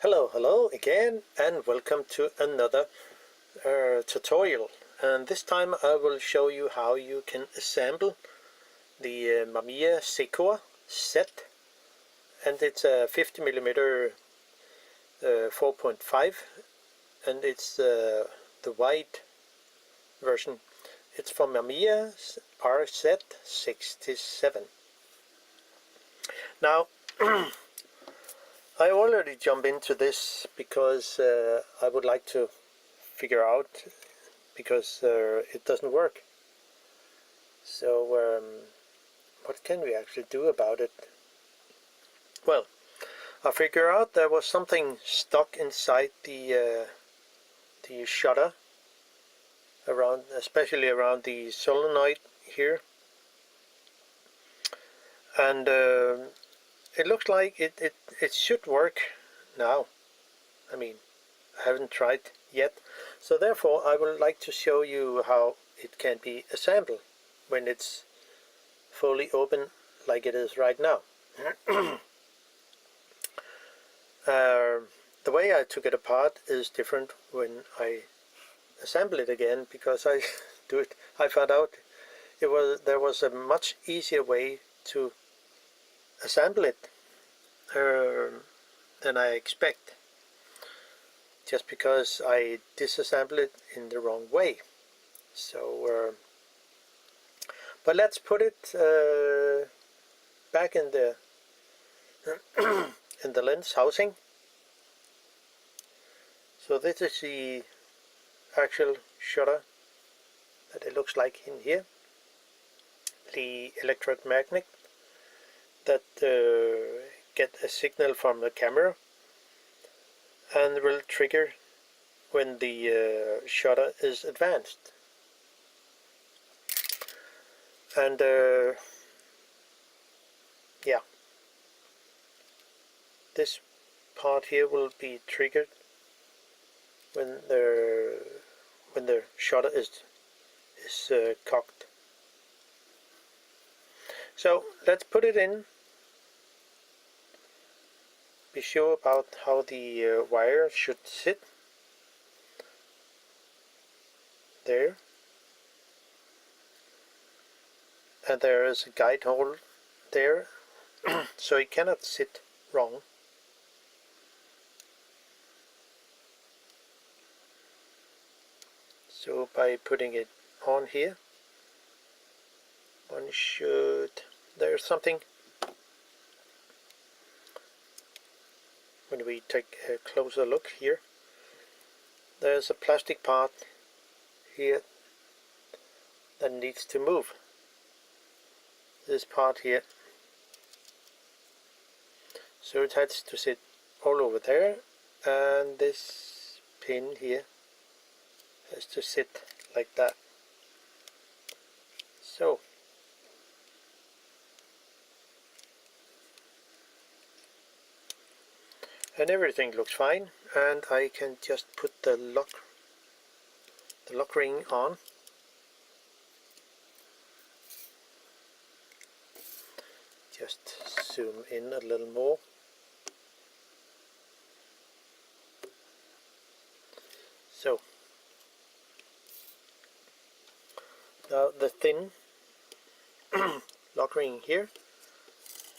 Hello again, and welcome to another tutorial. And this time I will show you how you can assemble the Mamiya-Sekor Z, and it's a 50mm 4.5, and it's the wide version. It's from Mamiya RZ67. Now I already jump into this because I would like to figure out, because it doesn't work. So what can we actually do about it? Well, I figured out there was something stuck inside the shutter, around, especially around the solenoid here, and it looks like it should work now. I mean, I haven't tried yet, so therefore I would like to show you how it can be assembled when it's fully open like it is right now. The way I took it apart is different when I assemble it again, because I found out there was a much easier way to assemble it than I expect, just because I disassemble it in the wrong way. So but let's put it back in the in the lens housing. So this is the actual shutter that it looks like in here, the electrode magnet that get a signal from the camera and will trigger when the shutter is advanced. And yeah, this part here will be triggered when the shutter is cocked. So let's put it in. Be sure about how the wire should sit there, and there is a guide hole there so it cannot sit wrong. So by putting it on here, one should, there's something, when we take a closer look here, there's a plastic part here that needs to move. This part here. So it has to sit all over there, and this pin here has to sit like that. So and everything looks fine, and I can just put the lock ring on. Just zoom in a little more. So now the thin lock ring here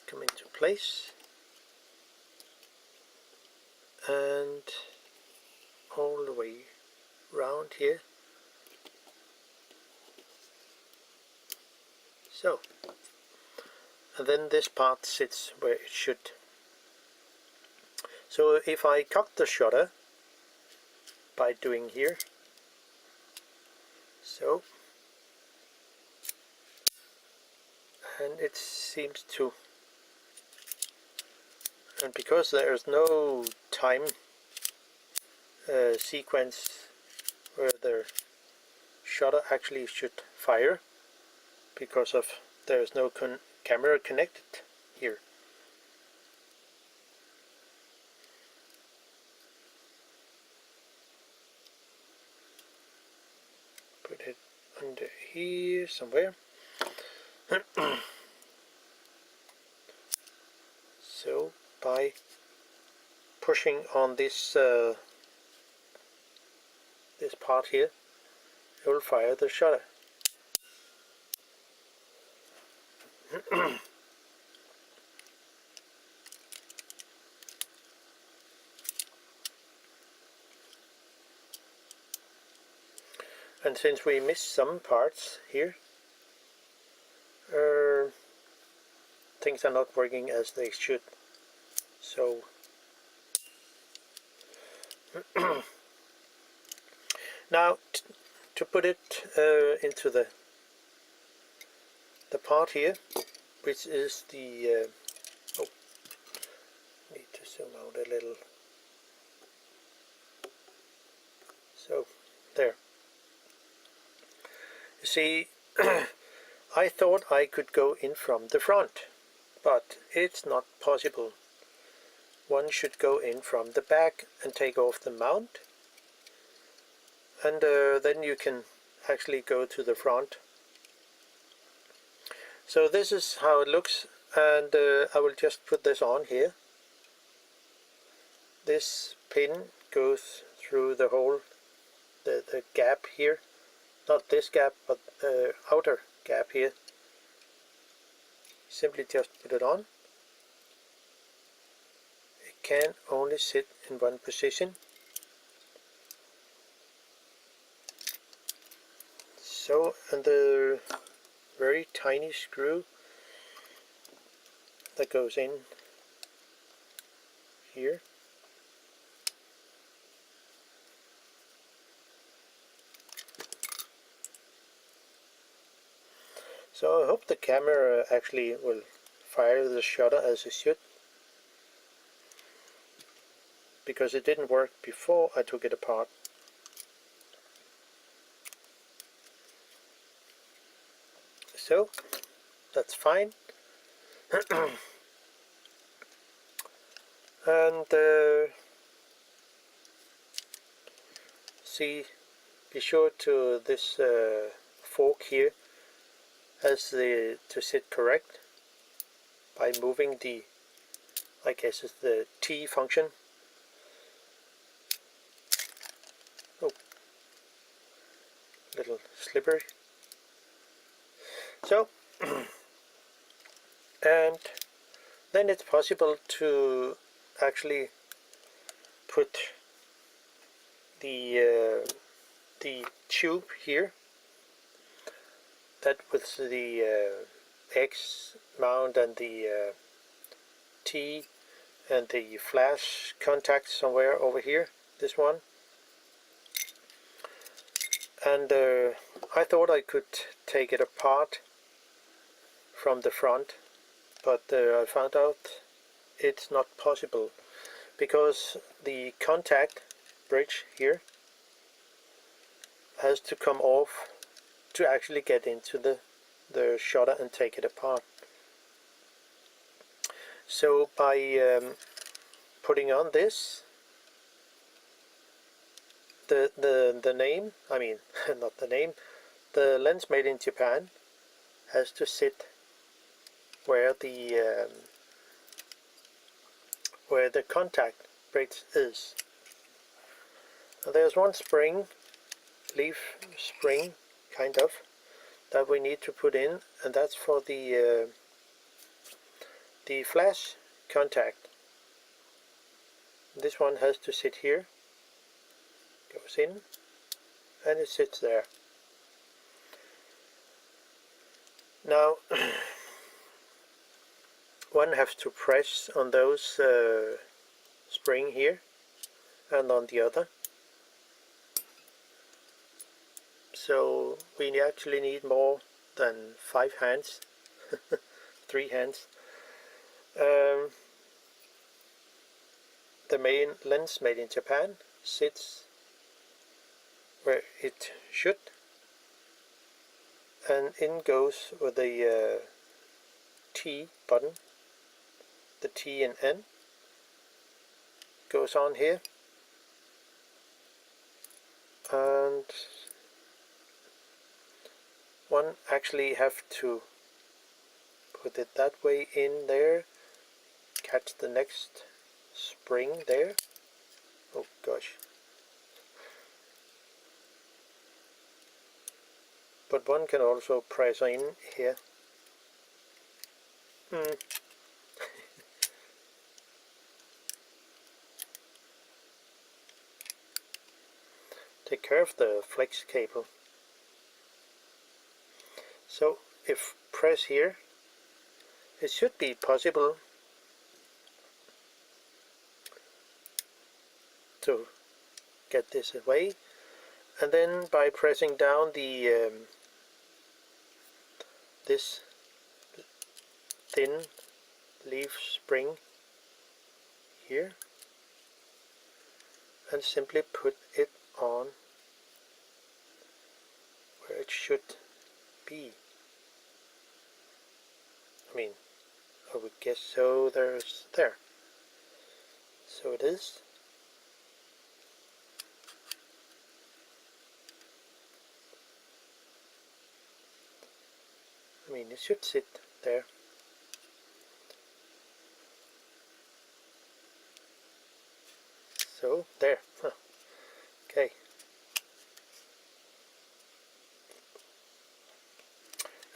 come into place, and all the way round here. So, and then this part sits where it should. So if I cock the shutter by doing here, so, and it seems to, and because there is no time sequence where the shutter actually should fire, because of there is no camera connected here. Put it under here somewhere. So by pushing on this this part here, it will fire the shutter. And since we missed some parts here, things are not working as they should. So now to put it into the part here, which is the oh, need to zoom out a little. So there. You see, I thought I could go in from the front, but it's not possible. One should go in from the back and take off the mount, and then you can actually go to the front. So this is how it looks, and I will just put this on here. This pin goes through the hole, the gap here. Not this gap, but the outer gap here. Simply just put it on. It can only sit in one position. So, and the very tiny screw that goes in here. So I hope the camera actually will fire the shutter as it should, because it didn't work before I took it apart. So that's fine. And see, be sure to this fork here has to sit correct by moving the, I guess it's the T function. Oh, little slippery. So, and then it's possible to actually put the tube here, that with the X mount and the T and the flash contact somewhere over here, this one. And I thought I could take it apart from the front, but I found out it's not possible, because the contact bridge here has to come off to actually get into the shutter and take it apart. So by putting on this, the name, I mean not the name, the lens made in Japan has to sit where the contact bridge is. And there's one spring, leaf spring kind of, that we need to put in, and that's for the flash contact. This one has to sit here, goes in, and it sits there. Now one has to press on those spring here and on the other. So we actually need more than 5 hands, 3 hands. The main lens made in Japan sits where it should, and in goes with the T button, the T and N goes on here, and one actually have to put it that way in there, catch the next spring there. Oh gosh. But one can also press in here. Take care of the flex cable. So if press here, it should be possible to get this away, and then by pressing down the this thin leaf spring here, and simply put it on where it should be. I mean, I would guess so. There. So it is. I mean, it should sit there. So there. Okay.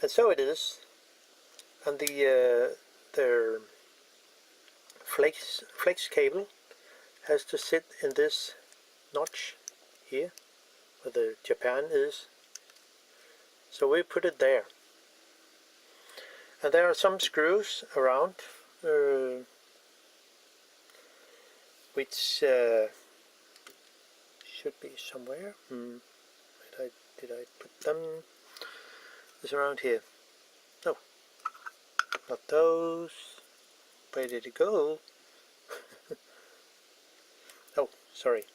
And so it is. And the flex cable has to sit in this notch here, where the Japan is. So we put it there. And there are some screws around, which should be somewhere. Did I put them? It's around here. No, not those. Where did it go? Oh, sorry.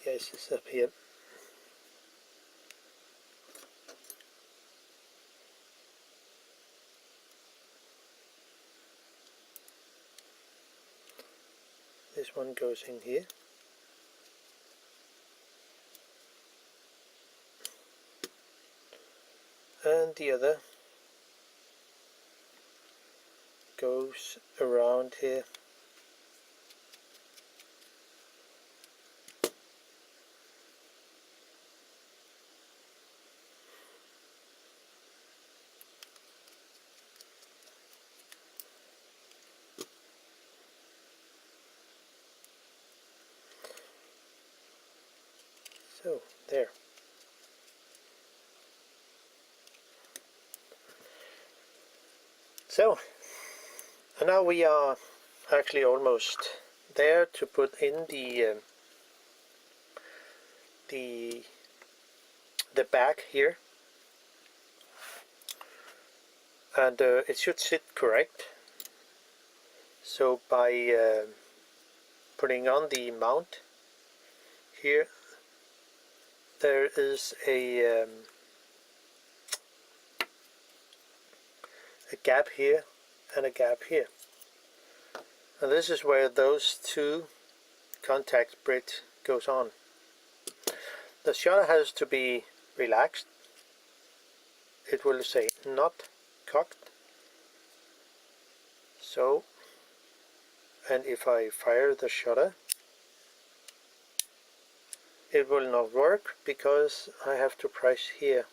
Yes, it's up here. This one goes in here. And the other goes around here. So, there. So, and now we are actually almost there to put in the back here, and it should sit correct. So by putting on the mount here, there is a gap here and a gap here, and this is where those two contact bridge goes on. The shutter has to be relaxed. It will say not cocked. So, and if I fire the shutter, it will not work because I have to press here.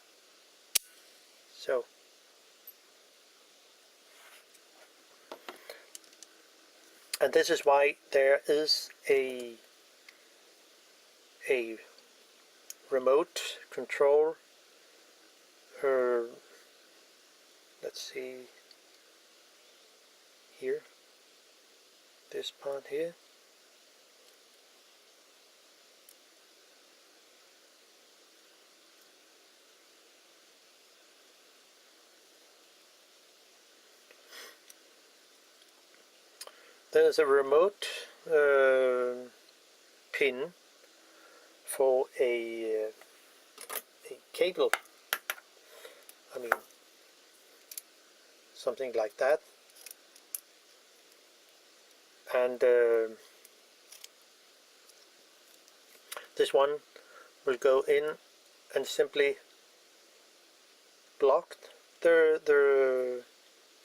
So, and this is why there is a remote control. Let's see here, this part here. There's a remote pin for a cable. I mean, something like that. And this one will go in and simply block the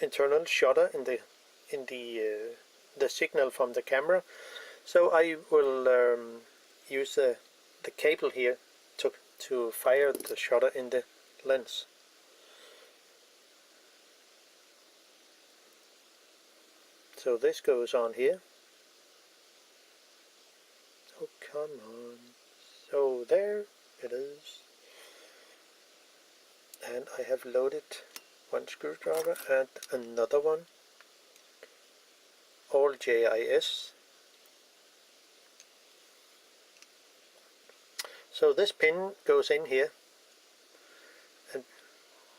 internal shutter in in the signal from the camera. So I will use the cable here to fire the shutter in the lens. So this goes on here. Oh, come on. So there it is. And I have loaded one screwdriver and another one. All JIS. So this pin goes in here. And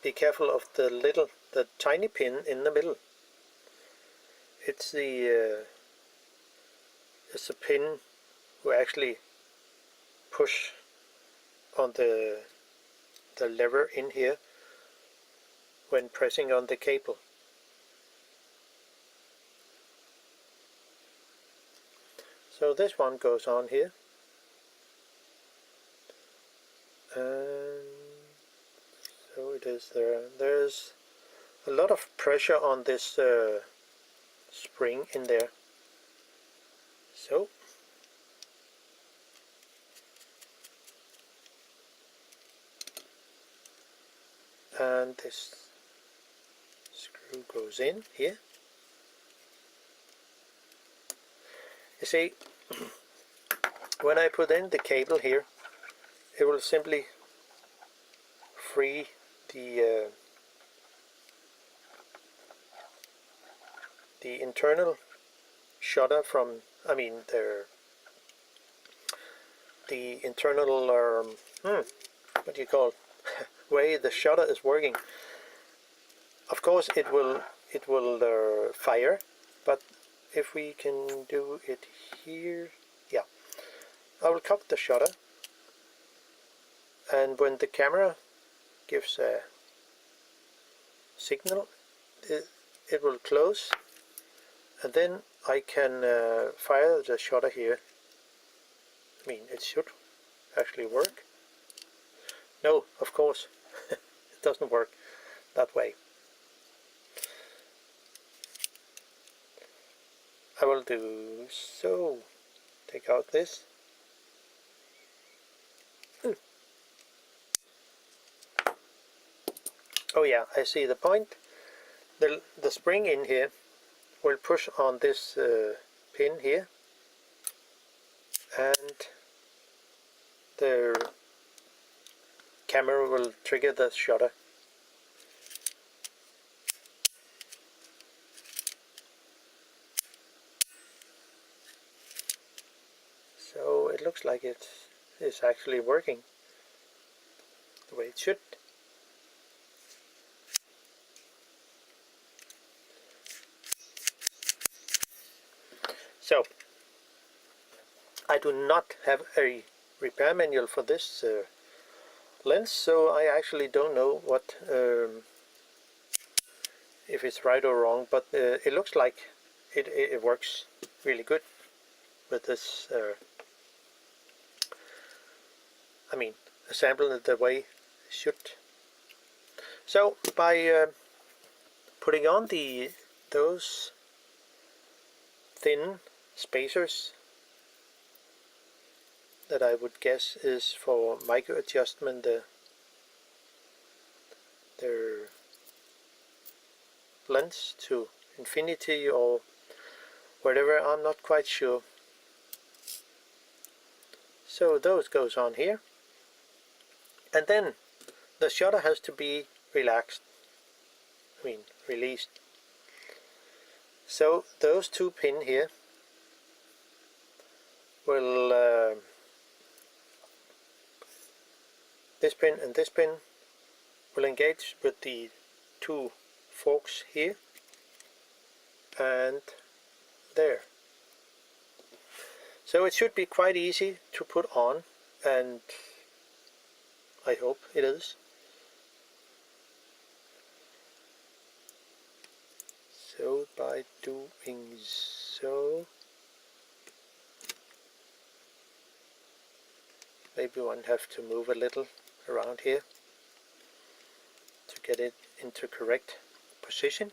be careful of the tiny pin in the middle. It's the pin who actually push on the lever in here when pressing on the cable. So this one goes on here, and so it is there. There's a lot of pressure on this spring in there. So and this screw goes in here. You see, when I put in the cable here, it will simply free the internal shutter from, I mean the internal what do you call way the shutter is working. Of course it will fire, but if we can do it here, yeah, I will cock the shutter, and when the camera gives a signal, it will close, and then I can fire the shutter here. I mean, it should actually work. No, of course, it doesn't work that way. I will do so. Take out this. Oh yeah, I see the point. The spring in here will push on this pin here, and the camera will trigger the shutter. So it looks like it is actually working the way it should. So I do not have a repair manual for this lens, so I actually don't know what if it's right or wrong, but it looks like it works really good with this. I mean, assemble it the way it should. So by putting on those thin spacers that I would guess is for micro adjustment, their lens to infinity or whatever, I'm not quite sure. So those goes on here, and then the shutter has to be relaxed, I mean released. So those two pins here will this pin and this pin will engage with the two forks here and there. So it should be quite easy to put on, and I hope it is. So by doing so, maybe one have to move a little around here to get it into correct position.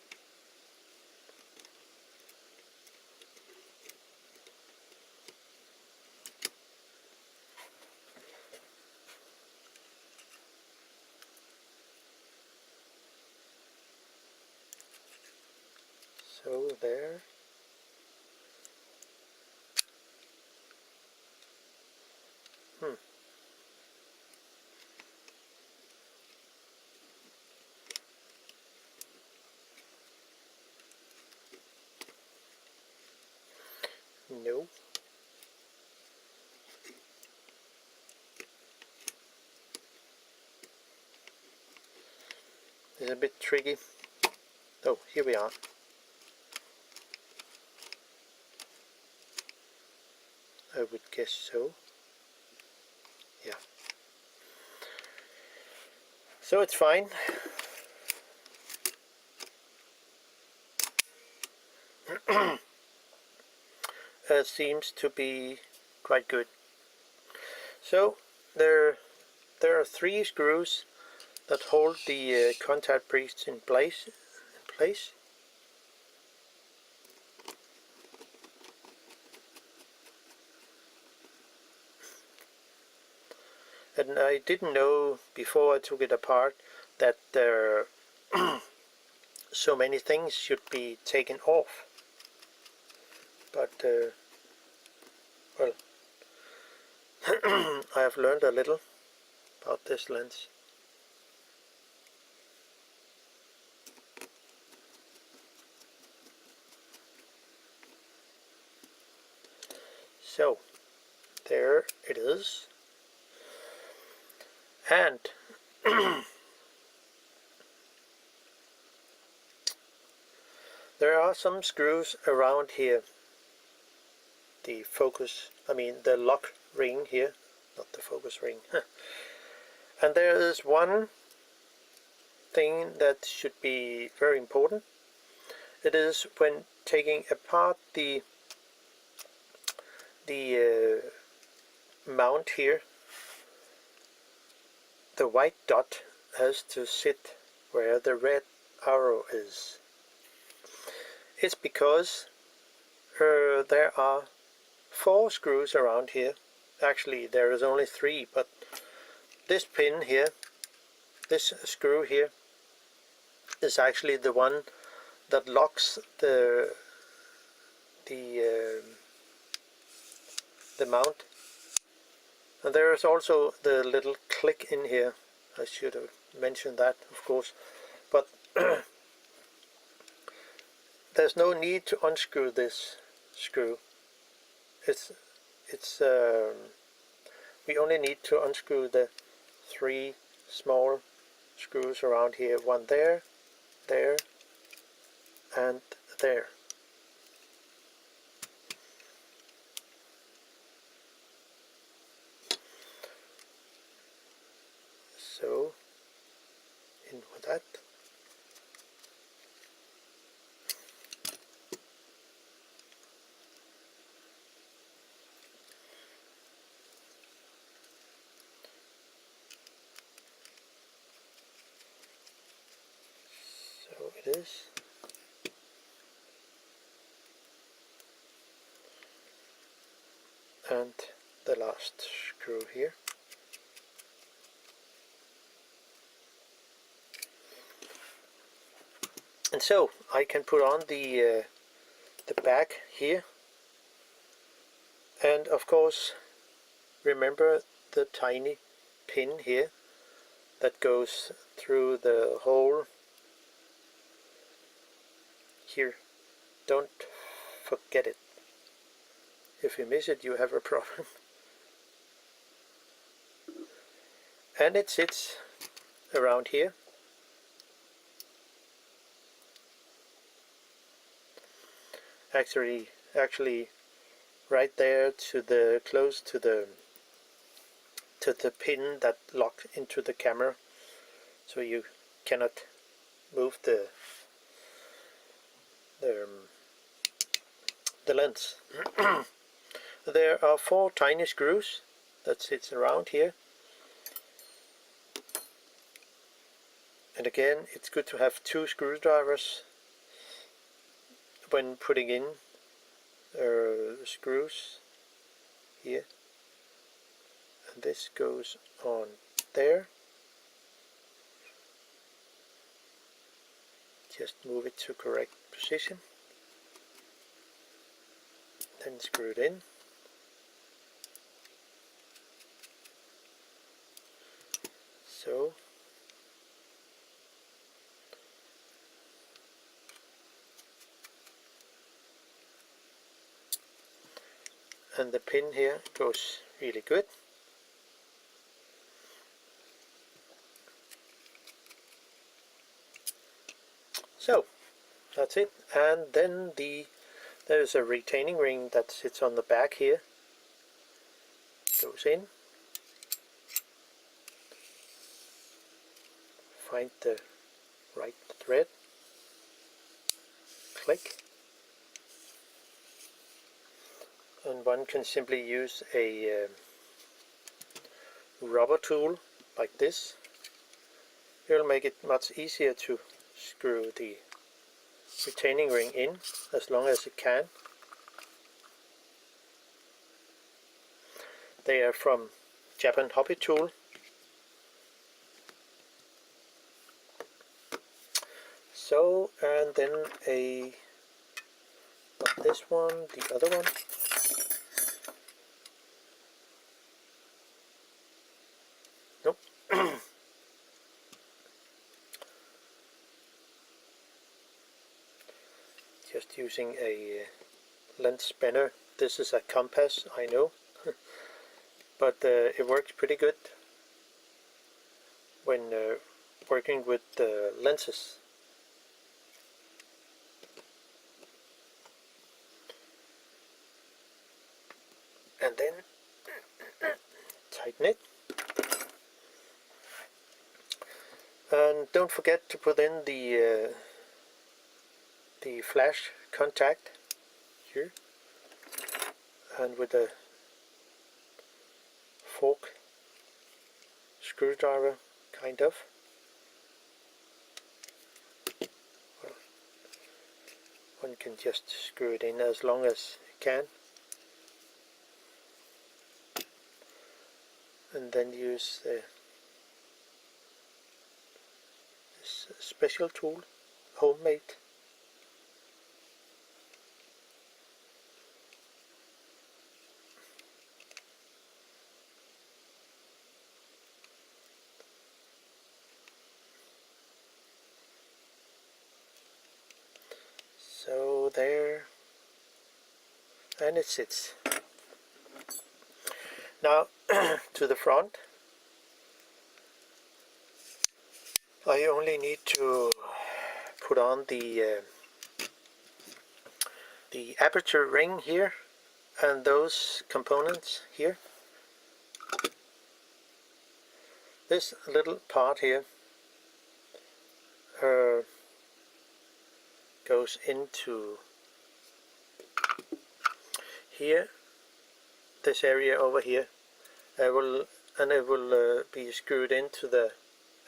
So there. No. It's a bit tricky. Oh, here we are. I would guess so. Yeah. So it's fine. Seems to be quite good. So there are 3 screws that hold the contact brace in place. And I didn't know before I took it apart that there so many things should be taken off. But well, I have learned a little about this lens. So there it is. And there are some screws around here. The the lock ring here, not the focus ring. And there is one thing that should be very important. It is when taking apart the mount here, the white dot has to sit where the red arrow is. It's because there are 4 screws around here. Actually, there is only 3, but this pin here, this screw here, is actually the one that locks the mount. And there is also the little click in here. I should have mentioned that, of course, but there's no need to unscrew this screw. We only need to unscrew the 3 small screws around here. One there, there, and there. So, in with that. So it is. And the last screw here. And so I can put on the back here, and of course remember the tiny pin here that goes through the hole here. Don't forget it. If you miss it, you have a problem. And it sits around here. Actually right there to the close to the pin that locks into the camera, so you cannot move the lens. There are 4 tiny screws that sits around here, and again it's good to have 2 screwdrivers when putting in screws here, and this goes on there. Just move it to correct position. then screw it in. So. And the pin here goes really good. So that's it. And then there's a retaining ring that sits on the back here. Goes in. Find the right thread. Click. And one can simply use a rubber tool like this. It will make it much easier to screw the retaining ring in as long as it can. They are from Japan Hobby Tool. So, and then not this one, the other one. Nope. Just using a lens spanner. This is a compass, I know, but it works pretty good when working with lenses. And then tighten it. And don't forget to put in the flash contact here, and with a fork screwdriver, kind of. Well, one can just screw it in as long as it can, and then use this special tool, homemade. So there, and it sits. Now to the front, I only need to put on the aperture ring here and those components here. This little part here goes into here, this area over here. It will be screwed into the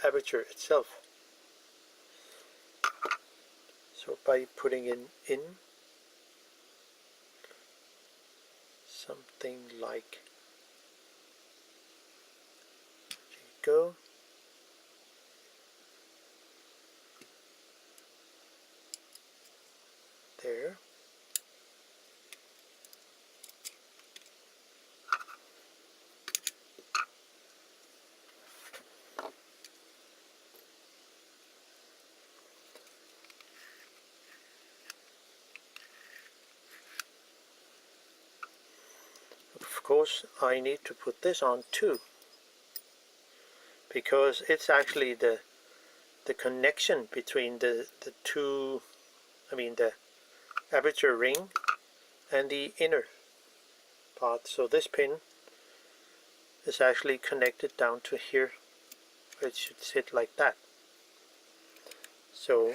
aperture itself. So by putting in something like, there you go. There. Of course, I need to put this on too, because it's actually the connection between the two, I mean the aperture ring and the inner part. So this pin is actually connected down to here. It should sit like that. So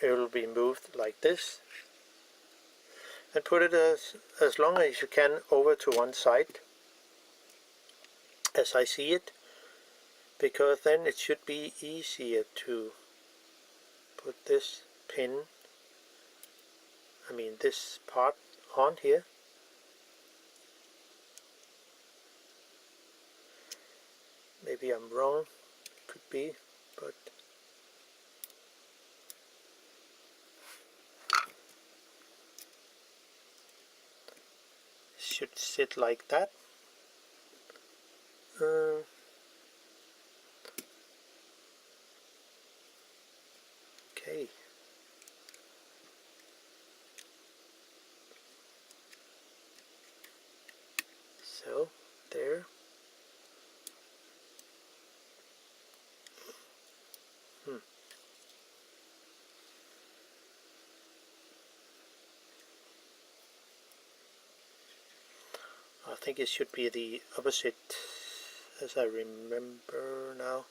it will be moved like this, and put it as long as you can over to one side, as I see it, because then it should be easier to put this pin, I mean this part, on here. Maybe I'm wrong, could be, but sit like that. Okay. So there. I think it should be the opposite, as I remember now.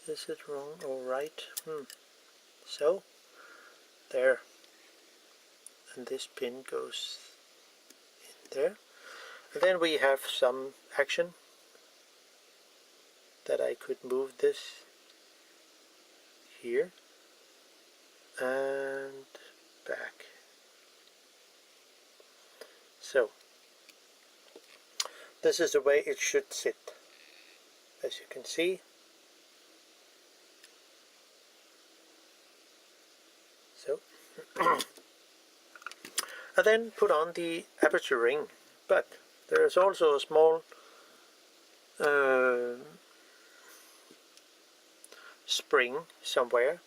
Is it wrong or right? So, there. And this pin goes in there. And then we have some action that I could move this here and back. So, this is the way it should sit, as you can see. So, and then put on the aperture ring, but there is also a small spring somewhere,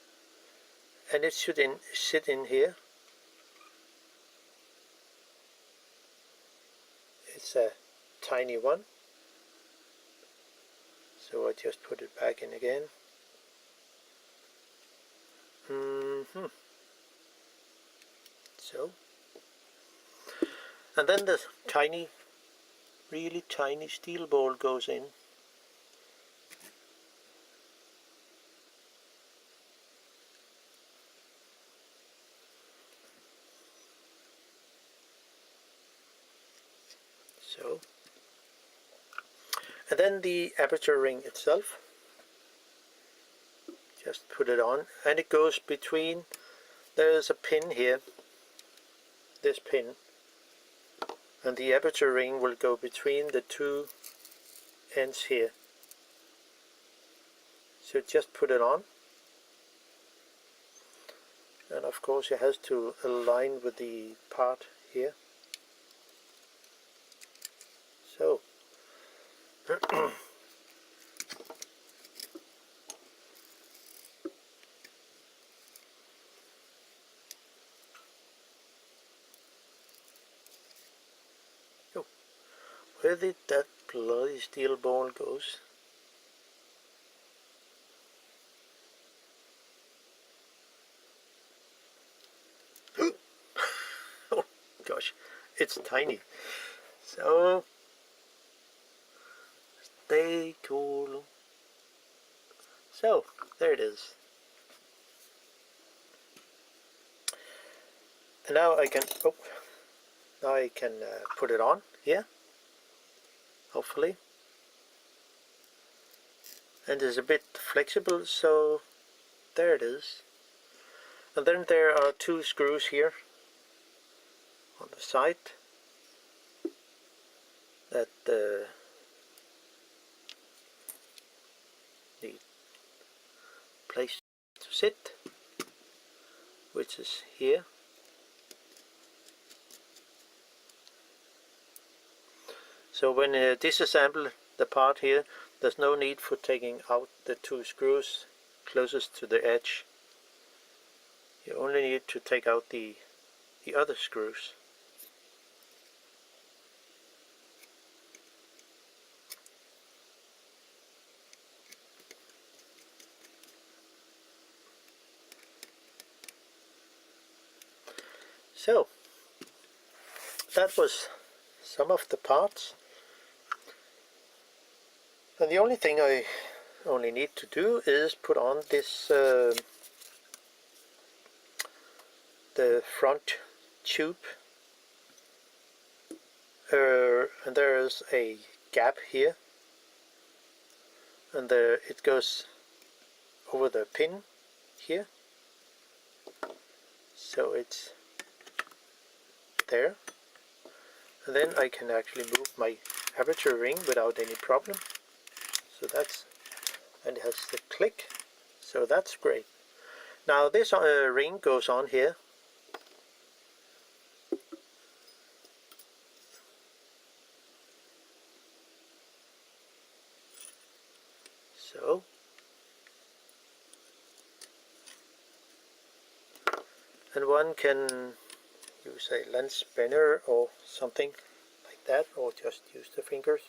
and it should sit in here. It's a tiny one, so I just put it back in again. So, and then the tiny, really tiny steel ball goes in. So, and then the aperture ring itself, just put it on, and it goes between, there's a pin here, this pin, and the aperture ring will go between the two ends here. So just put it on, and of course it has to align with the part here. So oh, where did that bloody steel ball goes? Oh gosh, it's tiny. So stay cool. So there it is. And now I can put it on here, hopefully. And it's a bit flexible, so there it is. And then there are two screws here on the side that need place to sit, which is here. So when you disassemble the part here, there's no need for taking out the two screws closest to the edge. You only need to take out the other screws. So that was some of the parts. And the only thing I only need to do is put on this the front tube, and there is a gap here, and it goes over the pin here, so it's there, and then I can actually move my aperture ring without any problem. So that's, and it has the click, so that's great. Now this ring goes on here. So, and one can use a lens spinner or something like that, or just use the fingers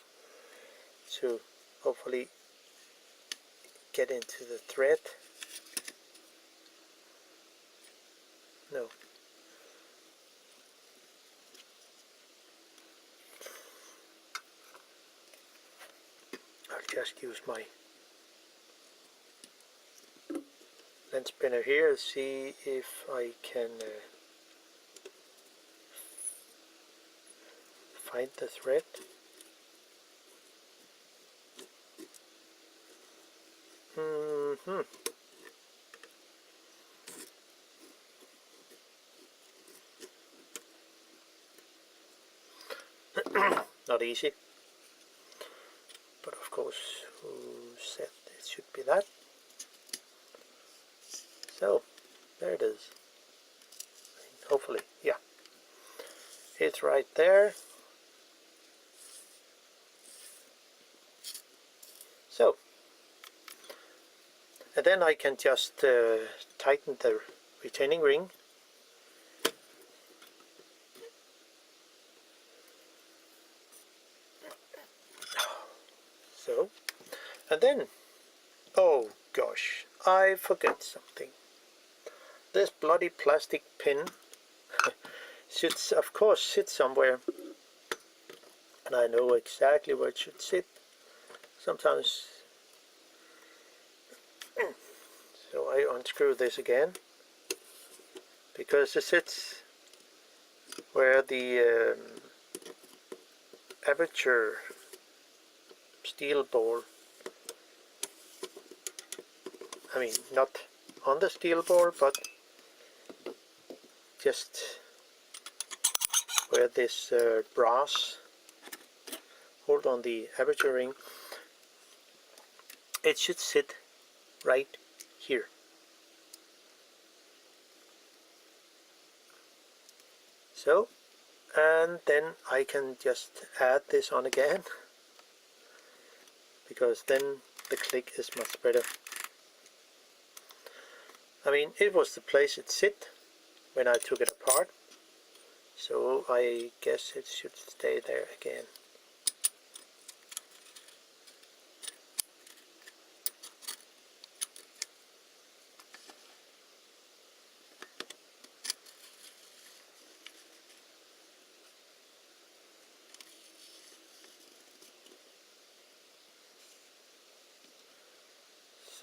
to hopefully get into the thread. No. I'll just use my lens spinner here and see if I can find the thread. Not easy, but of course, who said it should be that? So, there it is. Hopefully, yeah. It's right there. So, and then I can just tighten the retaining ring. So, and then, oh gosh, I forget something. This bloody plastic pin should of course sit somewhere, and I know exactly where it should sit. Sometimes, so I unscrew this again, because it sits where the aperture steel ball, I mean not on the steel ball, but just where this brass hold on the aperture ring, it should sit right here. So, and then I can just add this on again, because then the click is much better. I mean, it was the place it sit when I took it apart, so I guess it should stay there again.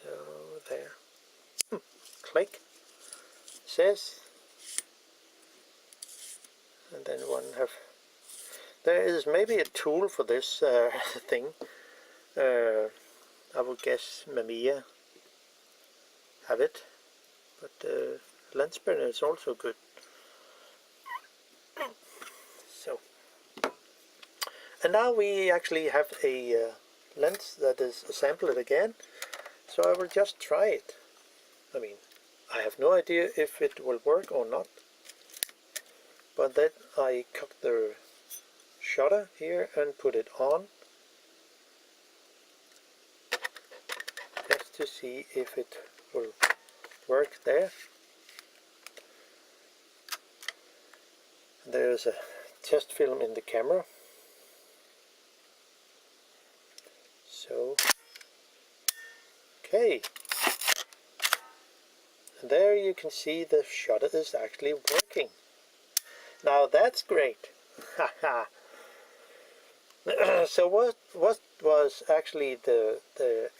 So there. Click, says, and then one have, there is maybe a tool for this thing. I would guess Mamiya have it, but lens spinner is also good. So, and now we actually have a lens that is assembled again, so I will just try it. I mean, I have no idea if it will work or not, but then I cut the shutter here and put it on, just to see if it will work there. There's a test film in the camera, so okay, and there you can see the shutter is actually working. Now that's great. Haha. So what was actually the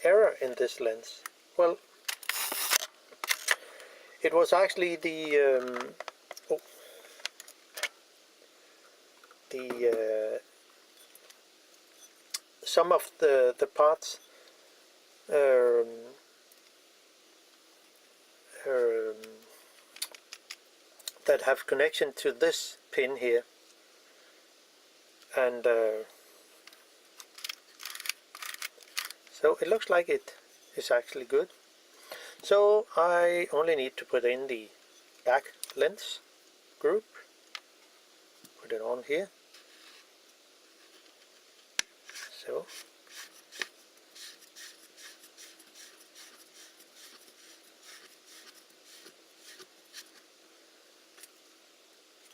error in this lens? Well, it was actually the some of the parts that have connection to this pin here, and So it looks like it is actually good. So I only need to put in the back lens group, put it on here. So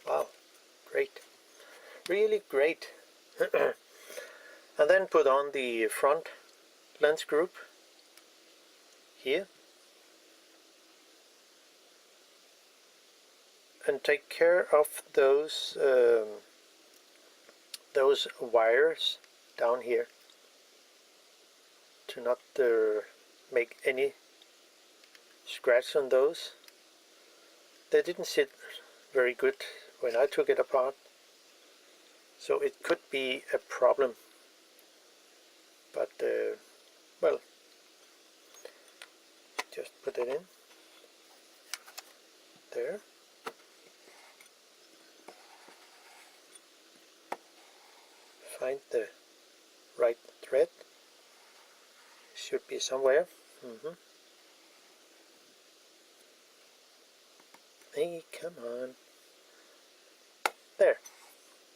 wow, great, really great. And then put on the front lens group here, and take care of those wires down here to not make any scratch on those. They didn't sit very good when I took it apart, so it could be a problem, but well, just put it in there. Find the right thread, should be somewhere. Hey, come on. There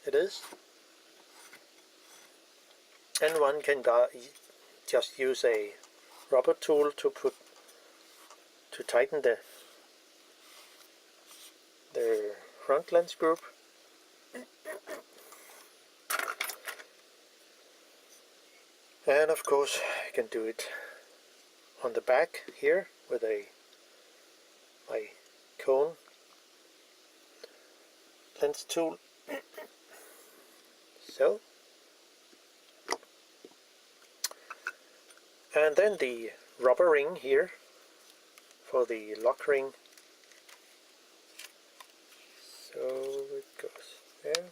it is. And one can just use a rubber tool to tighten the front lens group. And of course I can do it on the back here with my cone lens tool. So, and then the rubber ring here for the lock ring. So it goes there.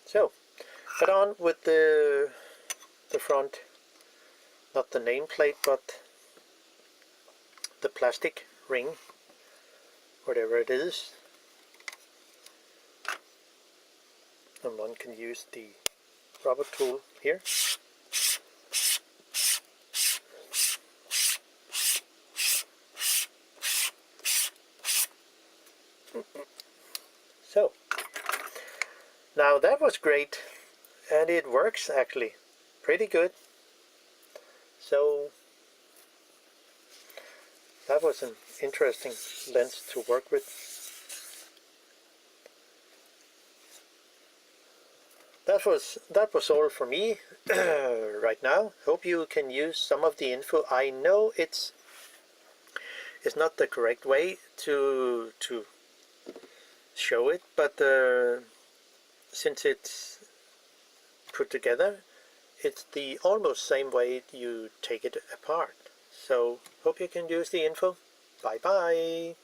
So, head on with the front, not the nameplate, but the plastic ring, whatever it is. And one can use the rubber tool here. So, now that was great, and it works actually pretty good. So that was an interesting lens to work with. That was all for me right now. Hope you can use some of the info. I know it's not the correct way to show it, but since it's put together, it's the almost same way you take it apart. So hope you can use the info. Bye bye.